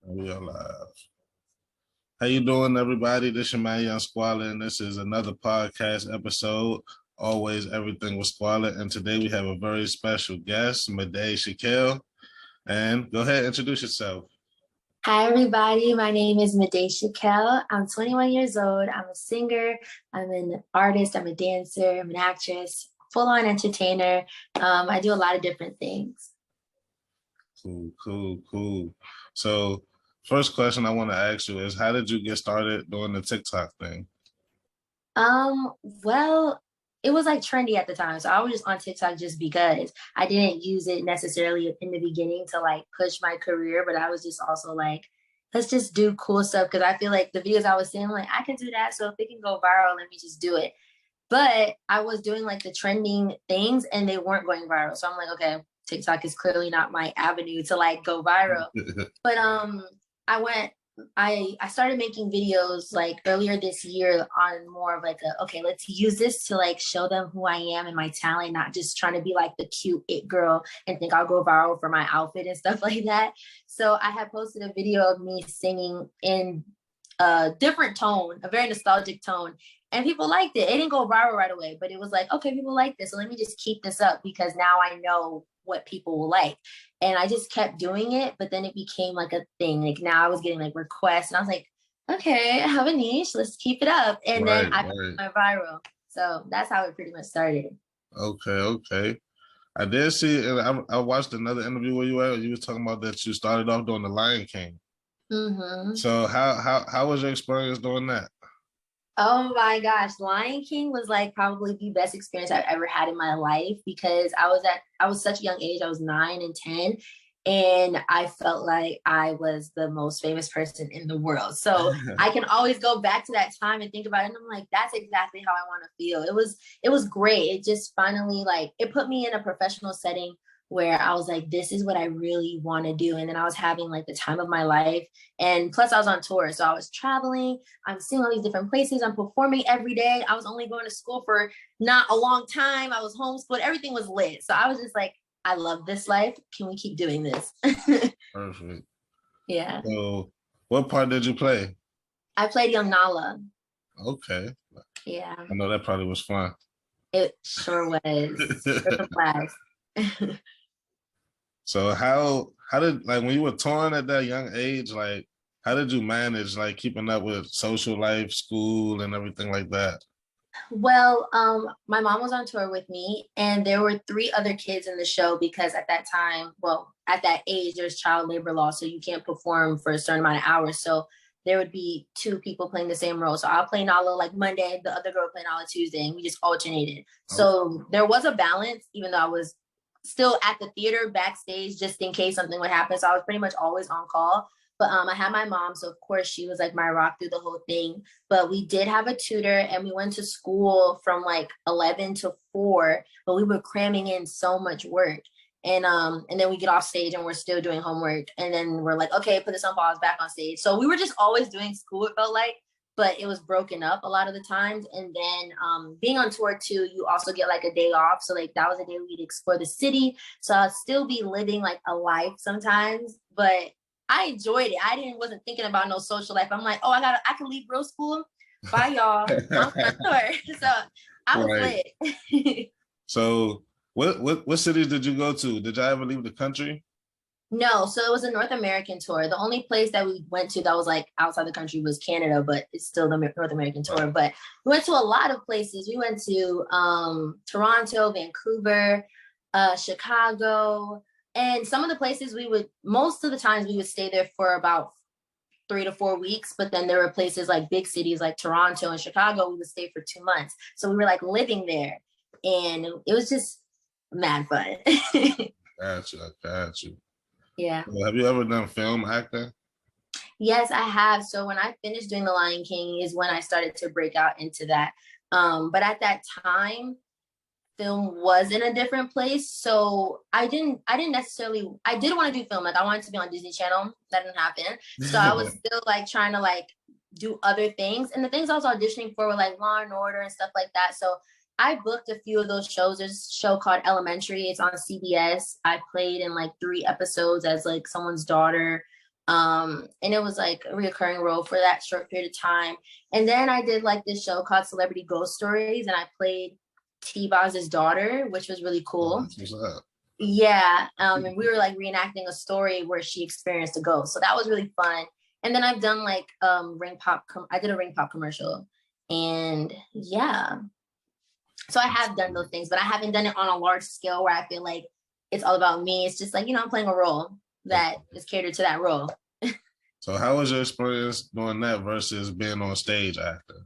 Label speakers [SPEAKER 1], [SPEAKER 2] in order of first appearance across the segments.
[SPEAKER 1] We are live. How you doing, everybody? This is your man, Young Squalor, and this is another podcast episode. Always everything with Squalor, and today we have a very special guest, Madai Chakell. And go ahead, introduce yourself.
[SPEAKER 2] Hi, everybody. My name is Madai Chakell. I'm 21 years old. I'm a singer. I'm an artist. I'm a dancer. I'm an actress, full-on entertainer. I do a lot of different things.
[SPEAKER 1] Cool. So, first question I want to ask you is, how did you get started doing the TikTok thing?
[SPEAKER 2] Well, it was like trendy at the time. So I was just on TikTok just because I didn't use it necessarily in the beginning to like push my career, but I was just also like, let's just do cool stuff. Cause I feel like the videos I was seeing, like, I can do that. So if it can go viral, let me just do it. But I was doing like the trending things and they weren't going viral. So I'm like, okay, TikTok is clearly not my avenue to like go viral. But I went I started making videos like earlier this year on more of like okay, let's use this to like show them who I am and my talent, not just trying to be like the cute it girl and think I'll go viral for my outfit and stuff like that. So I had posted a video of me singing in a different tone, a very nostalgic tone. And people liked it. It didn't go viral right away, but it was like, okay, people like this. So let me just keep this up because now I know what people will like. And I just kept doing it, but then it became like a thing. Like now I was getting like requests and I was like, okay, I have a niche. Let's keep it up. And then I went viral. So that's how it pretty much started.
[SPEAKER 1] Okay. I did see, and I watched another interview where you were. You was talking about that you started off doing the Lion King.
[SPEAKER 2] Mm-hmm.
[SPEAKER 1] So how was your experience doing that?
[SPEAKER 2] Oh my gosh, Lion King was like probably the best experience I've ever had in my life because I was such a young age. I was 9 and 10, and I felt like I was the most famous person in the world. So I can always go back to that time and think about it. And I'm like, that's exactly how I want to feel. It was great. It just finally like it put me in a professional setting where I was like, this is what I really want to do. And then I was having like the time of my life. And plus I was on tour. So I was traveling, I'm seeing all these different places, I'm performing every day. I was only going to school for not a long time. I was homeschooled, everything was lit. So I was just like, I love this life. Can we keep doing this?
[SPEAKER 1] Perfect.
[SPEAKER 2] Yeah.
[SPEAKER 1] So what part did you play?
[SPEAKER 2] I played young Nala.
[SPEAKER 1] Okay.
[SPEAKER 2] Yeah.
[SPEAKER 1] I know that probably was fun.
[SPEAKER 2] It sure was. Sure was.
[SPEAKER 1] So how did, like, when you were touring at that young age, like how did you manage like keeping up with social life, school, and everything like that?
[SPEAKER 2] Well, my mom was on tour with me, and there were 3 other kids in the show because at that time, well, at that age, there's child labor law, so you can't perform for a certain amount of hours. So there would be 2 people playing the same role. So I'll play Nala like Monday, the other girl playing Nala Tuesday, and we just alternated. So there was a balance, even though I was still at the theater backstage just in case something would happen. So I was pretty much always on call. But I had my mom, so of course she was like my rock through the whole thing. But we did have a tutor, and we went to school from like 11 to 4. But we were cramming in so much work, and then we get off stage and we're still doing homework, and then we're like, okay, put this on pause, back on stage. So we were just always doing school. It felt like, but it was broken up a lot of the times. And then being on tour too, you also get like a day off. So like that was a day we'd explore the city. So I'd still be living like a life sometimes, but I enjoyed it. Wasn't thinking about no social life. I'm like, oh, I can leave real school. Bye, y'all. I'm on tour. So I was lit.
[SPEAKER 1] So what cities did you go to? Did y'all ever leave the country?
[SPEAKER 2] No, so it was a North American tour. The only place that we went to that was like outside the country was Canada, but it's still the North American tour. But we went to a lot of places. We went to Toronto, Vancouver, Chicago, and some of the places most of the times we would stay there for about 3 to 4 weeks. But then there were places like big cities like Toronto and Chicago, we would stay for 2 months. So we were like living there, and it was just mad fun.
[SPEAKER 1] Got you.
[SPEAKER 2] Yeah.
[SPEAKER 1] Well, have you ever done film acting?
[SPEAKER 2] Yes, I have. So when I finished doing The Lion King is when I started to break out into that. But at that time, film was in a different place. So I didn't necessarily, I did want to do film. Like I wanted to be on Disney Channel. That didn't happen. So I was still like trying to like do other things. And the things I was auditioning for were like Law and Order and stuff like that. So I booked a few of those shows. There's a show called Elementary. It's on CBS. I played in like 3 episodes as like someone's daughter. And it was like a reoccurring role for that short period of time. And then I did like this show called Celebrity Ghost Stories, and I played T-Boz's daughter, which was really cool.
[SPEAKER 1] What's up?
[SPEAKER 2] Yeah. And we were like reenacting a story where she experienced a ghost. So that was really fun. And then I've done like ring pop. I did a ring pop commercial, and yeah. So I have done those things, but I haven't done it on a large scale where I feel like it's all about me. It's just like, I'm playing a role that is catered to that role.
[SPEAKER 1] So how was your experience doing that versus being on stage actor?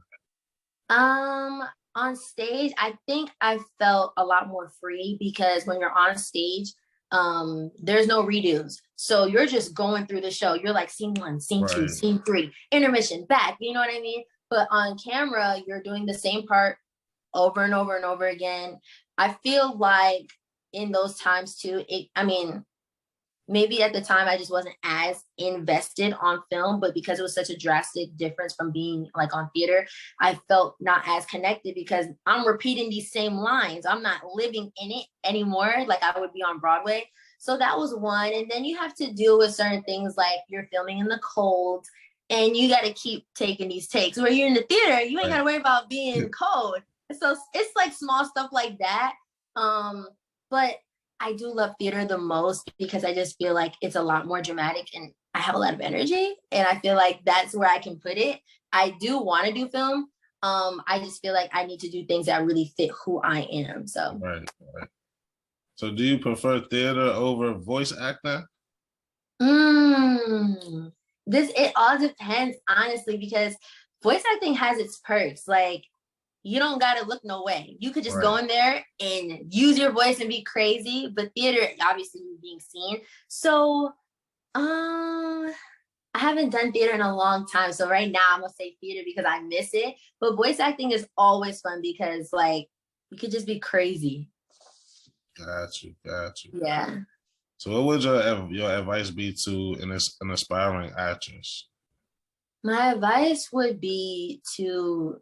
[SPEAKER 2] On stage, I think I felt a lot more free because when you're on stage, there's no redos. So you're just going through the show. You're like scene 1, scene 2, scene 3, intermission, back. You know what I mean? But on camera, you're doing the same part over and over and over again. I feel like in those times too, maybe at the time I just wasn't as invested on film, but because it was such a drastic difference from being like on theater, I felt not as connected because I'm repeating these same lines. I'm not living in it anymore like I would be on Broadway. So that was one. And then you have to deal with certain things like you're filming in the cold and you got to keep taking these takes. Where you're in the theater, you ain't got to worry about being cold. So it's like small stuff like that. But I do love theater the most because I just feel like it's a lot more dramatic and I have a lot of energy and I feel like that's where I can put it. I do want to do film. I just feel like I need to do things that really fit who I am. So
[SPEAKER 1] Right. So do you prefer theater over voice acting?
[SPEAKER 2] It all depends, honestly, because voice acting has its perks. Like, you don't gotta look no way. You could just go in there and use your voice and be crazy. But theater, obviously, you're being seen. So, I haven't done theater in a long time. So right now, I'm gonna say theater because I miss it. But voice acting is always fun because, like, you could just be crazy.
[SPEAKER 1] Got you.
[SPEAKER 2] Yeah.
[SPEAKER 1] So, what would your advice be to an aspiring actress?
[SPEAKER 2] My advice would be to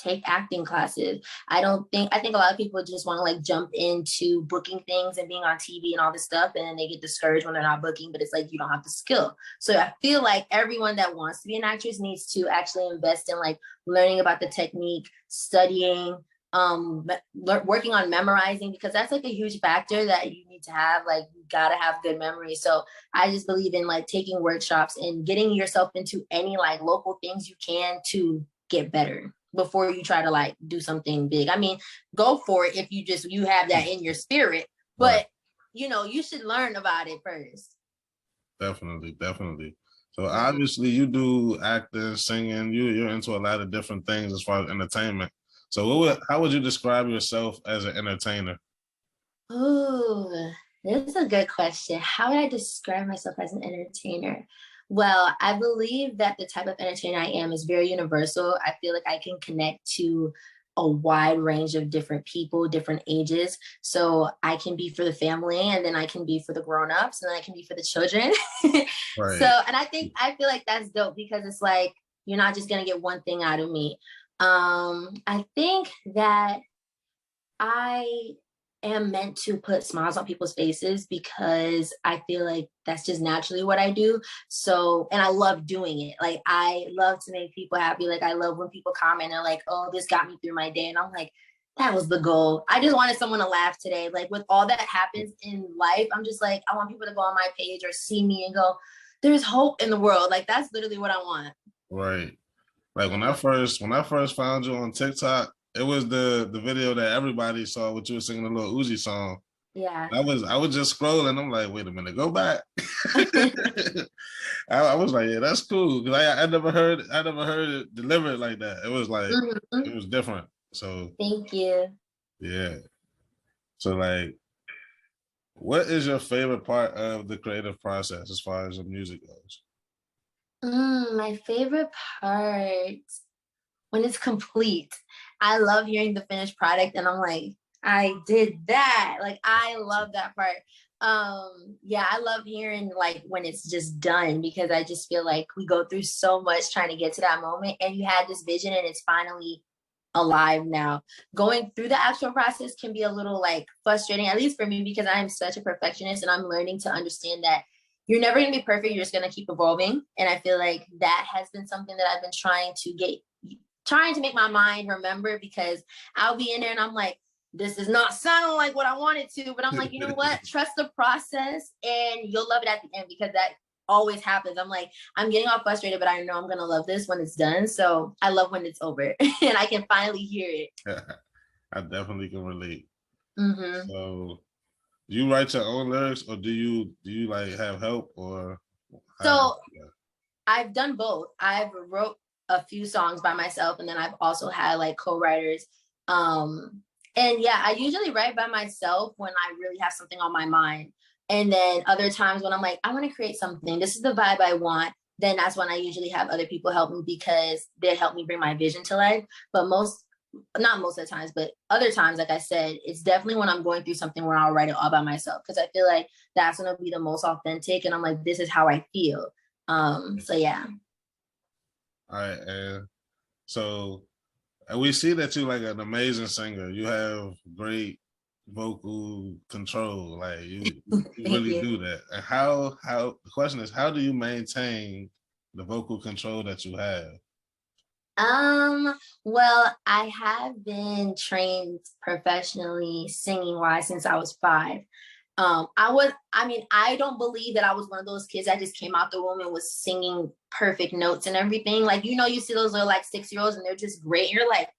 [SPEAKER 2] take acting classes. I think a lot of people just want to like jump into booking things and being on TV and all this stuff, and then they get discouraged when they're not booking, but it's like you don't have the skill. So I feel like everyone that wants to be an actress needs to actually invest in like learning about the technique, studying, working on memorizing, because that's like a huge factor that you need to have. Like, you gotta have good memory. So I just believe in like taking workshops and getting yourself into any like local things you can to get better before you try to like do something big. I mean, go for it if you have that in your spirit, but you should learn about it first.
[SPEAKER 1] Definitely. So obviously you do acting, singing, you're into a lot of different things as far as entertainment. So how would you describe yourself as an entertainer?
[SPEAKER 2] Ooh, this is a good question. How would I describe myself as an entertainer? Well, I believe that the type of entertainer I am is very universal. I feel like I can connect to a wide range of different people, different ages. So I can be for the family, and then I can be for the grown-ups, and then I can be for the children. So, and I feel like that's dope because it's like, you're not just gonna get one thing out of me. I think that I am meant to put smiles on people's faces because I feel like that's just naturally what I do. So, and I love doing it. Like, I love to make people happy. Like, I love when people comment and like, oh, this got me through my day. And I'm like, that was the goal. I just wanted someone to laugh today. Like, with all that happens in life, I'm just like, I want people to go on my page or see me and go, there's hope in the world. Like, that's literally what I want.
[SPEAKER 1] Right. Like when I first found you on TikTok, it was the video that everybody saw with you singing the little Uzi song.
[SPEAKER 2] Yeah.
[SPEAKER 1] I was just scrolling. I'm like, wait a minute, go back. I was like, yeah, that's cool because I never heard it delivered like that. It was like it was different. So
[SPEAKER 2] thank you.
[SPEAKER 1] Yeah. So like, what is your favorite part of the creative process as far as the music goes?
[SPEAKER 2] My favorite part, when it's complete. I love hearing the finished product and I'm like, I did that. Like, I love that part. Yeah, I love hearing like when it's just done because I just feel like we go through so much trying to get to that moment, and you had this vision and it's finally alive now. Going through the actual process can be a little like frustrating, at least for me, because I am such a perfectionist and I'm learning to understand that you're never going to be perfect. You're just going to keep evolving. And I feel like that has been something that I've been trying to make my mind remember, because I'll be in there and I'm like, this is not sounding like what I wanted to, but I'm like, you know what? Trust the process and you'll love it at the end, because that always happens. I'm like, I'm getting all frustrated, but I know I'm going to love this when it's done. So I love when it's over and I can finally hear it.
[SPEAKER 1] I definitely can relate.
[SPEAKER 2] Mm-hmm.
[SPEAKER 1] So do you write your own lyrics, or do you like have help, or
[SPEAKER 2] so I've done both. I've wrote a few songs by myself, and then I've also had like co-writers. And yeah, I usually write by myself when I really have something on my mind. And then other times when I'm like, I want to create something, this is the vibe I want, then that's when I usually have other people help me, because they help me bring my vision to life. But not most of the times, but other times, like I said, it's definitely when I'm going through something where I'll write it all by myself, because I feel like that's going to be the most authentic. And I'm like, this is how I feel. So yeah.
[SPEAKER 1] All right, and so we see that you're like an amazing singer. You have great vocal control. Like you really do that. And how the question is, how do you maintain the vocal control that you have?
[SPEAKER 2] Well, I have been trained professionally singing wise since I was 5. I don't believe that I was one of those kids that just came out the womb and was singing perfect notes and everything. Like, you see those little like 6-year-olds and they're just great. You're like,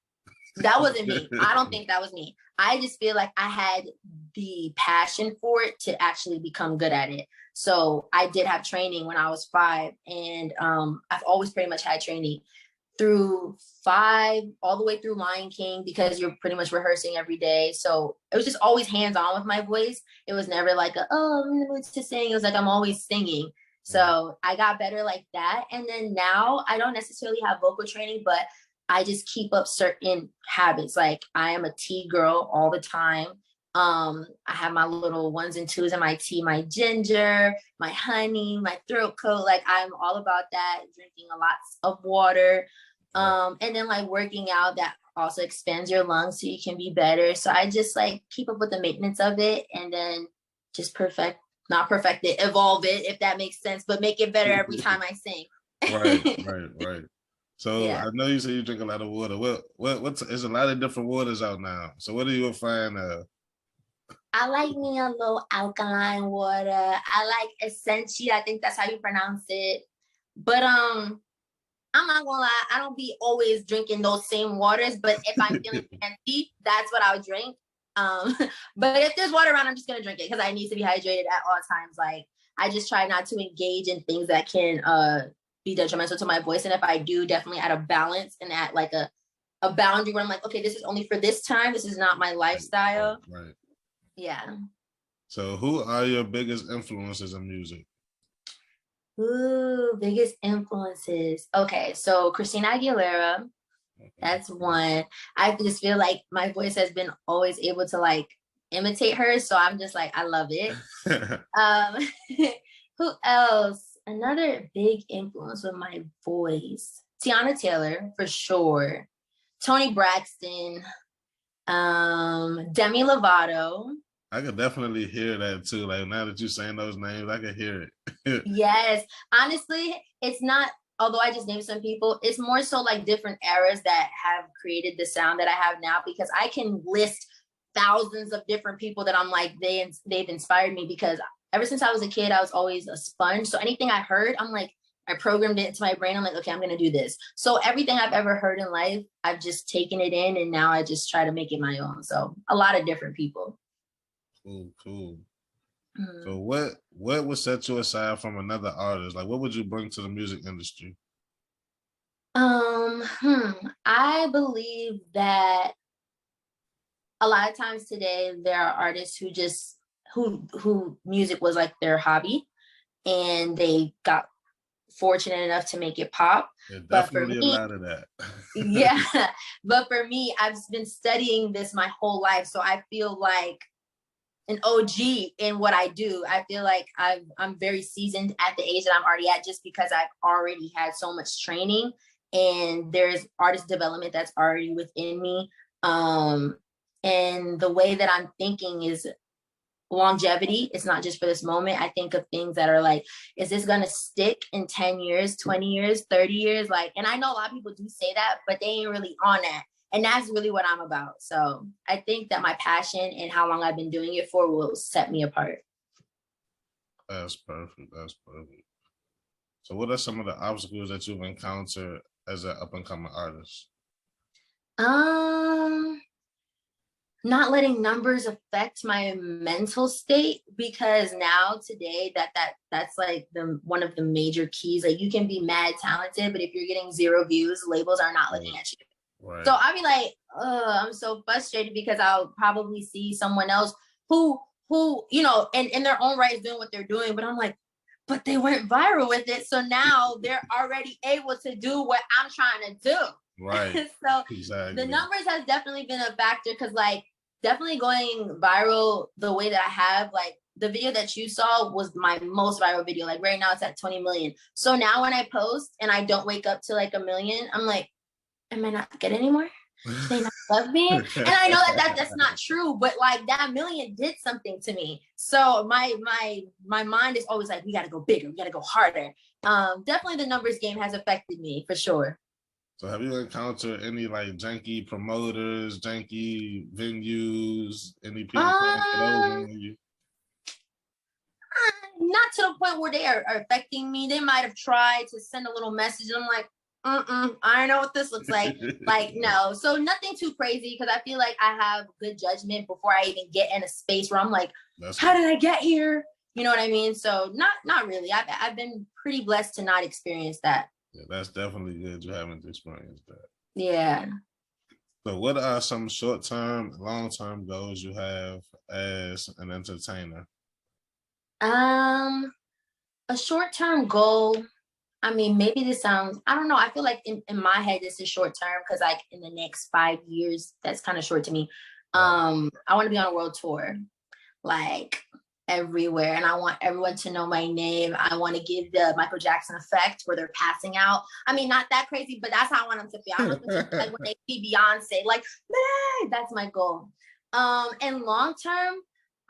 [SPEAKER 2] that wasn't me. I don't think that was me. I just feel like I had the passion for it to actually become good at it. So I did have training when I was 5, and I've always pretty much had training through 5 all the way through Lion King, because you're pretty much rehearsing every day. So it was just always hands-on with my voice. It was never like I'm in the mood to sing. It was like I'm always singing. So I got better like that. And then now I don't necessarily have vocal training, but I just keep up certain habits. Like I am a tea girl all the time. I have my little 1s and 2s in my tea, my ginger, my honey, my throat coat. Like I'm all about that, drinking a lot of water. And then like working out, that also expands your lungs so you can be better. So I just like keep up with the maintenance of it, and then just not perfect it, evolve it, if that makes sense, but make it better every time I sing.
[SPEAKER 1] Right. So yeah. I know you say you drink a lot of water. What's there's a lot of different waters out now. So what are you a fan of?
[SPEAKER 2] I like me a little alkaline water. I like Essentia. I think that's how you pronounce it. But I'm not gonna lie, I don't be always drinking those same waters. But if I'm feeling empty, that's what I'll drink. But if there's water around, I'm just gonna drink it, because I need to be hydrated at all times. Like I just try not to engage in things that can be detrimental to my voice. And if I do, definitely at a balance and at like a boundary where I'm like, okay, this is only for this time. This is not my lifestyle.
[SPEAKER 1] Right.
[SPEAKER 2] Yeah.
[SPEAKER 1] So who are your biggest influences in music?
[SPEAKER 2] Ooh, biggest influences. Okay, so Christina Aguilera, that's one. I just feel like my voice has been always able to like imitate her, so I'm just like, I love it. Who else? Another big influence with my voice. Tiana Taylor, for sure. Toni Braxton, Demi Lovato.
[SPEAKER 1] I could definitely hear that too. Like now that you're saying those names, I can hear it.
[SPEAKER 2] Yes. Honestly, it's not, although I just named some people, it's more so like different eras that have created the sound that I have now, because I can list thousands of different people that I'm like, they've inspired me, because ever since I was a kid, I was always a sponge. So anything I heard, I'm like, I programmed it into my brain. I'm like, okay, I'm going to do this. So everything I've ever heard in life, I've just taken it in, and now I just try to make it my own. So a lot of different people.
[SPEAKER 1] Cool. So what would set you aside from another artist? Like what would you bring to the music industry?
[SPEAKER 2] I believe that a lot of times today there are artists who music was like their hobby, and they got fortunate enough to make it pop.
[SPEAKER 1] But for me, a lot of that.
[SPEAKER 2] Yeah. But for me, I've been studying this my whole life, so I feel like an OG in what I do. I feel like I'm very seasoned at the age that I'm already at, just because I've already had so much training, and there's artist development that's already within me. And the way that I'm thinking is longevity. It's not just for this moment. I think of things that are like, is this gonna stick in 10 years, 20 years, 30 years? Like, and I know a lot of people do say that, but they ain't really on that. And that's really what I'm about. So I think that my passion and how long I've been doing it for will set me apart.
[SPEAKER 1] That's perfect. That's perfect. So what are some of the obstacles that you've encountered as an up and coming artist?
[SPEAKER 2] Um, Not letting numbers affect my mental state, because now today that's like the one of the major keys. Like, you can be mad talented, but if you're getting 0 views, labels are not looking at you.
[SPEAKER 1] Right.
[SPEAKER 2] So I'll be like, I'm so frustrated, because I'll probably see someone else who you know, in their own right is doing what they're doing, but I'm like, but they went viral with it, so now they're already able to do what I'm trying to do.
[SPEAKER 1] Right.
[SPEAKER 2] So
[SPEAKER 1] exactly.
[SPEAKER 2] the numbers has definitely been a factor, because like, definitely going viral the way that I have, like the video that you saw was my most viral video. Like right now it's at 20 million. So now when I post and I don't wake up to like 1 million, I'm like, am I not good anymore? Do they not love me? And I know that's not true, but like that million did something to me. So my mind is always like, we gotta go bigger, we gotta go harder. Definitely the numbers game has affected me for sure.
[SPEAKER 1] So have you encountered any like janky promoters, janky venues, any people trying to get over on you?
[SPEAKER 2] Not to the point where they are affecting me. They might have tried to send a little message, and I'm like, I know what this looks like. Like, no. So nothing too crazy, because I feel like I have good judgment before I even get in a space where I'm like, how did I get here? You know what I mean? So not really. I've been pretty blessed to not experience that.
[SPEAKER 1] Yeah, that's definitely good. You haven't experienced that.
[SPEAKER 2] Yeah.
[SPEAKER 1] So what are some short-term, long-term goals you have as an entertainer?
[SPEAKER 2] A short-term goal. I mean, maybe this sounds, I don't know. I feel like in my head, this is short term, because like in the next 5 years, that's kind of short to me. I want to be on a world tour, like everywhere. And I want everyone to know my name. I want to give the Michael Jackson effect where they're passing out. I mean, not that crazy, but that's how I want them to feel. I want them to feel like when they see Beyonce, like, man, that's my goal. And long term,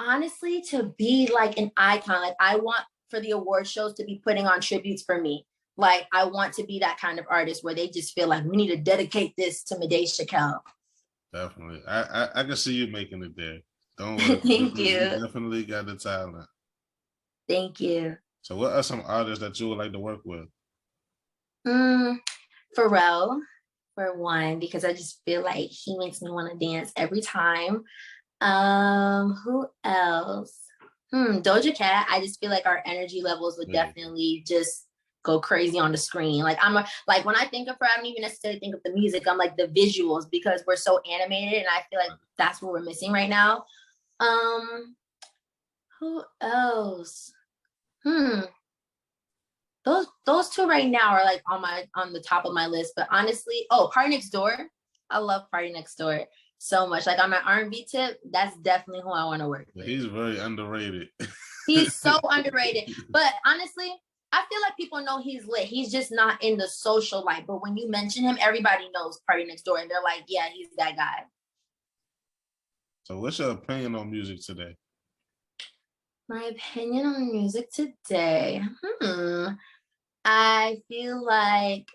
[SPEAKER 2] honestly, to be like an icon. Like, I want for the award shows to be putting on tributes for me. Like, I want to be that kind of artist where they just feel like we need to dedicate this to Madai Chakell.
[SPEAKER 1] Definitely. I can see you making it there. Don't worry.
[SPEAKER 2] Thank you.
[SPEAKER 1] You definitely got the talent.
[SPEAKER 2] Thank you.
[SPEAKER 1] So what are some artists that you would like to work with?
[SPEAKER 2] Pharrell, for one, because I just feel like he makes me want to dance every time. Who else? Doja Cat. I just feel like our energy levels would definitely just go crazy on the screen. Like, like when I think of her, I don't even necessarily think of the music. I'm like the visuals, because we're so animated, and I feel like that's what we're missing right now. Who else? Those two right now are like on the top of my list. But honestly, Party Next Door. I love Party Next Door so much. Like, on my R&B tip, that's definitely who I want to work with.
[SPEAKER 1] He's very underrated.
[SPEAKER 2] He's so underrated. But honestly, I feel like people know he's lit. He's just not in the social light. But when you mention him, everybody knows Party Next Door, and they're like, yeah, he's that guy.
[SPEAKER 1] So what's your opinion on music today?
[SPEAKER 2] My opinion on music today. I feel like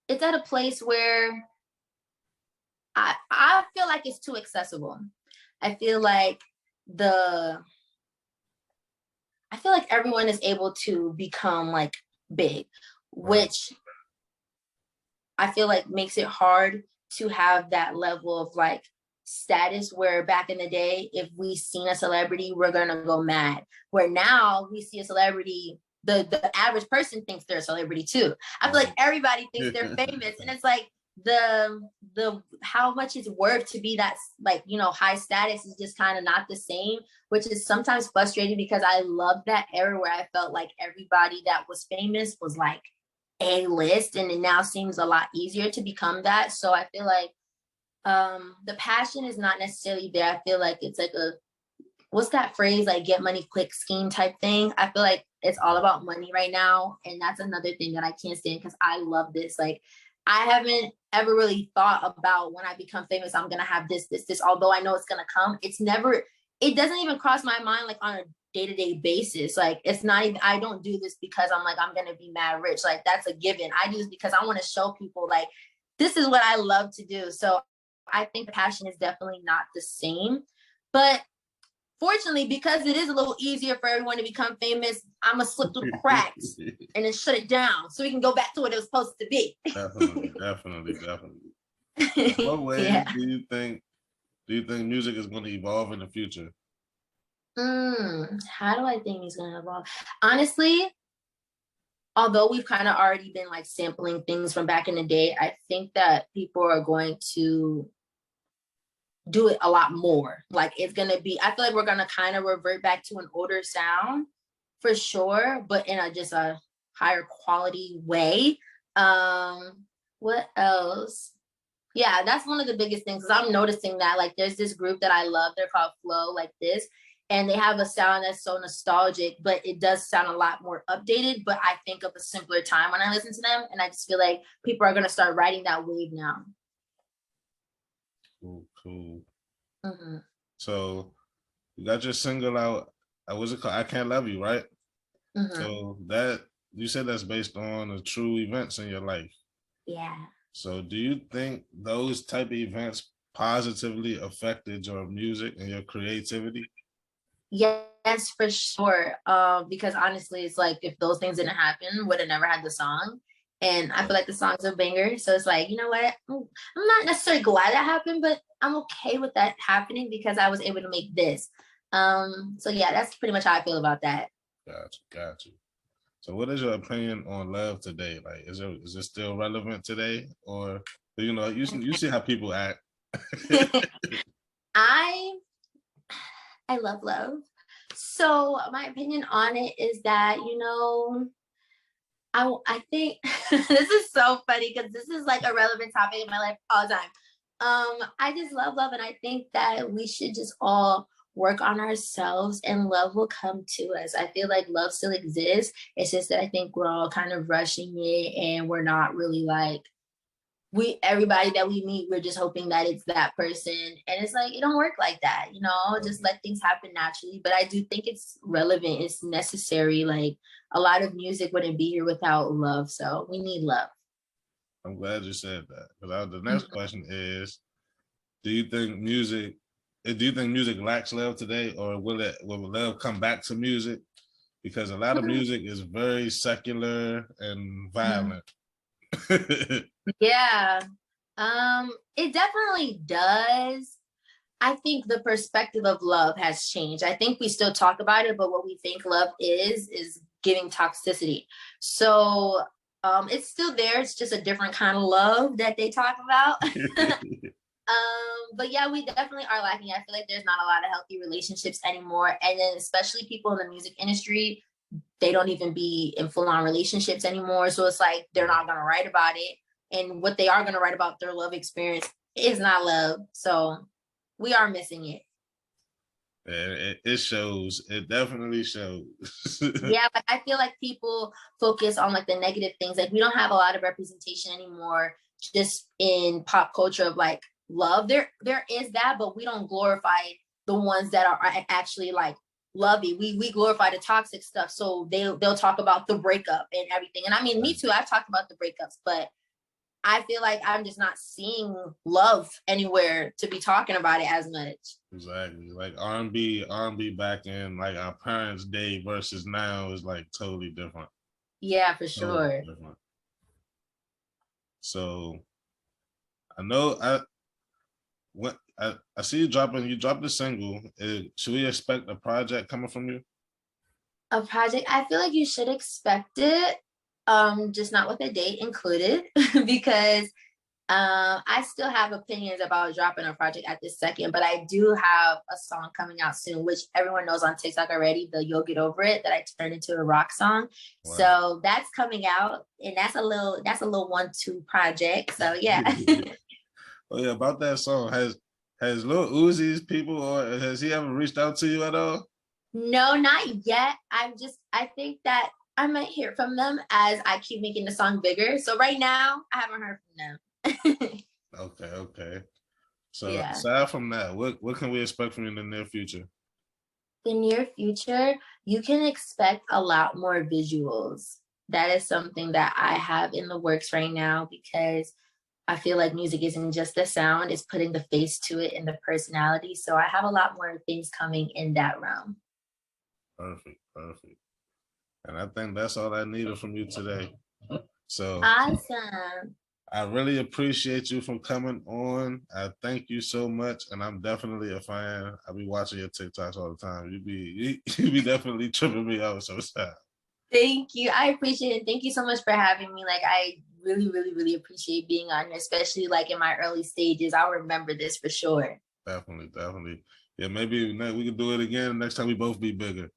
[SPEAKER 2] it's at a place where I feel like it's too accessible. I feel like everyone is able to become like big, which I feel like makes it hard to have that level of like status, where back in the day, if we seen a celebrity, we're gonna go mad. Where now we see a celebrity, the average person thinks they're a celebrity too. I feel like everybody thinks they're famous, and it's like the how much it's worth to be that, like, you know, high status is just kind of not the same, which is sometimes frustrating, because I love that era where I felt like everybody that was famous was like A-list, and it now seems a lot easier to become that. So I feel like the passion is not necessarily there. I feel like it's like what's that phrase, like get money quick scheme type thing. I feel like it's all about money right now, and that's another thing that I can't stand, because I love this. Like, I haven't ever really thought about when I become famous, I'm gonna have this. Although I know it's gonna come, it's never it doesn't even cross my mind like on a day-to-day basis. Like it's not even, I don't do this because I'm like, I'm gonna be mad rich. Like that's a given. I do this because I want to show people like this is what I love to do. So I think the passion is definitely not the same. But fortunately, because it is a little easier for everyone to become famous, I'm gonna slip through the cracks and then shut it down so we can go back to what it was supposed to be.
[SPEAKER 1] Definitely. What ways do you think music is going to evolve in the future?
[SPEAKER 2] How do I think it's gonna evolve? Honestly, although we've kind of already been like sampling things from back in the day, I think that people are going to do it a lot more. Like it's gonna be, I feel like we're gonna kind of revert back to an older sound for sure, but in a just a higher quality way. What else? Yeah, that's one of the biggest things because I'm noticing that like there's this group that I love. They're called Flow Like This. And they have a sound that's so nostalgic, but it does sound a lot more updated. But I think of a simpler time when I listen to them. And I just feel like people are going to start riding that wave now.
[SPEAKER 1] Cool. So you got your single out. What's it called? I Can't Love You, right? So that, you said that's based on the true events in your life.
[SPEAKER 2] Yeah.
[SPEAKER 1] So do you think those type of events positively affected your music and your creativity?
[SPEAKER 2] Yes, for sure. Because honestly, it's like if those things didn't happen, would have never had the song. And I feel like the song's a banger. So it's like, you know what? I'm not necessarily glad that happened, but I'm okay with that happening because I was able to make this. So yeah, that's pretty much how I feel about that.
[SPEAKER 1] Got you. So what is your opinion on love today? Like, is it still relevant today? Or, you know, you see how people act.
[SPEAKER 2] I love love. So my opinion on it is that, you know, I think this is so funny because this is like a relevant topic in my life all the time. I just love love, and I think that we should just all work on ourselves and love will come to us. I feel like love still exists. It's just that I think we're all kind of rushing it and we're not really like everybody that we meet, we're just hoping that it's that person. And it's like, it don't work like that, you know, just let things happen naturally. But I do think it's relevant, it's necessary. Like a lot of music wouldn't be here without love. So we need love.
[SPEAKER 1] I'm glad you said that. Because the next question is, do you think music lacks love today, or will love come back to music? Because a lot of music is very secular and violent.
[SPEAKER 2] Yeah. It definitely does. I think the perspective of love has changed. I think we still talk about it, but what we think love is giving toxicity. So it's still there. It's just a different kind of love that they talk about. But yeah, we definitely are lacking. I feel like there's not a lot of healthy relationships anymore. And then especially people in the music industry, they don't even be in full-on relationships anymore. So it's like they're not gonna write about it. And what they are gonna write about their love experience is not love. So we are missing it.
[SPEAKER 1] It shows. It definitely shows.
[SPEAKER 2] Yeah, but I feel like people focus on like the negative things. Like we don't have a lot of representation anymore just in pop culture of like love. There is that, but we don't glorify the ones that are actually like lovey. We glorify the toxic stuff. So they'll talk about the breakup and everything. And I mean, me too, I've talked about the breakups, but I feel like I'm just not seeing love anywhere to be talking about it as much.
[SPEAKER 1] Exactly. Like R&B back in like our parents' day versus now is like totally different.
[SPEAKER 2] Yeah, for sure.
[SPEAKER 1] Different. So I know I see you dropped the single. Should we expect a project coming from you?
[SPEAKER 2] A project, I feel like you should expect it. Just not with a date included because I still have opinions about dropping a project at this second, but I do have a song coming out soon, which everyone knows on TikTok already, the You'll Get Over It, that I turned into a rock song. Wow. So that's coming out, and that's a little 1-2 project. So yeah.
[SPEAKER 1] Oh yeah, about that song, has Lil Uzi's people, or has he ever reached out to you at all?
[SPEAKER 2] No, not yet. I think that I might hear from them as I keep making the song bigger. So right now, I haven't heard from them.
[SPEAKER 1] Okay. So yeah. Aside from that, what can we expect from you in the near future?
[SPEAKER 2] The near future, you can expect a lot more visuals. That is something that I have in the works right now because I feel like music isn't just the sound, it's putting the face to it and the personality. So I have a lot more things coming in that realm.
[SPEAKER 1] Perfect, perfect. And I think that's all I needed from you today. So
[SPEAKER 2] Awesome.
[SPEAKER 1] I really appreciate you from coming on. I thank you so much, and I'm definitely a fan. I'll be watching your TikToks all the time. You be definitely tripping me out sometimes.
[SPEAKER 2] Thank you. I appreciate it. Thank you so much for having me. Like I really, really, really appreciate being on here, especially like in my early stages. I'll remember this for sure.
[SPEAKER 1] Definitely, definitely. Yeah, maybe we can do it again next time we both be bigger.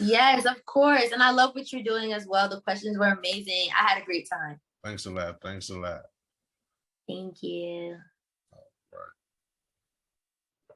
[SPEAKER 2] Yes, of course. And I love what you're doing as well. The questions were amazing. I had a great time.
[SPEAKER 1] Thanks a lot. Thanks a lot.
[SPEAKER 2] Thank you.